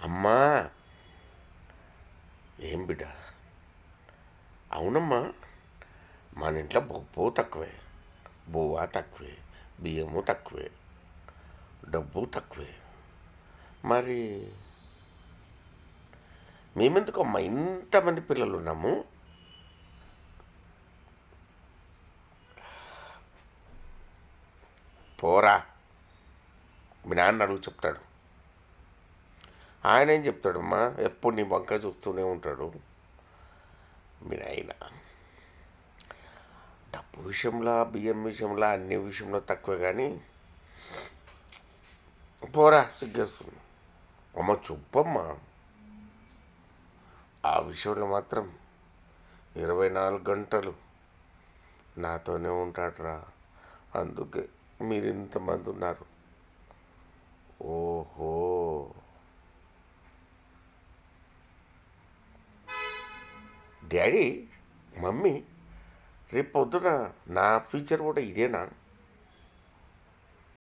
అమ్మా ఏం బిడ్డ? అవునమ్మా, మన ఇంట్లో పప్పు తక్కువే, బువ్వ తక్కువే, బియ్యము తక్కువే, డబ్బు తక్కువే. మరి మేమెందుకమ్మా ఇంతమంది పిల్లలు ఉన్నాము? పోరా, మీ నాన్న అడుగు చెప్తాడు. ఆయన ఏం చెప్తాడమ్మా, ఎప్పుడు నీ వంక చూస్తూనే ఉంటాడు మీ నాయన. డబ్బు విషయంలో, బియ్యం విషయంలో, అన్ని విషయంలో తక్కువే. కానీ పోరా, సిగ్గేస్తుంది. అమ్మ చూపమ్మా, ఆ విషయంలో మాత్రం 24 గంటలు నాతోనే ఉంటాడురా. అందుకే మీరు ఇంతమంది ఉన్నారు. ఓహో, డాడీ, మమ్మీ, రేపు పొద్దున నా ఫ్యూచర్ కూడా ఇదేనా?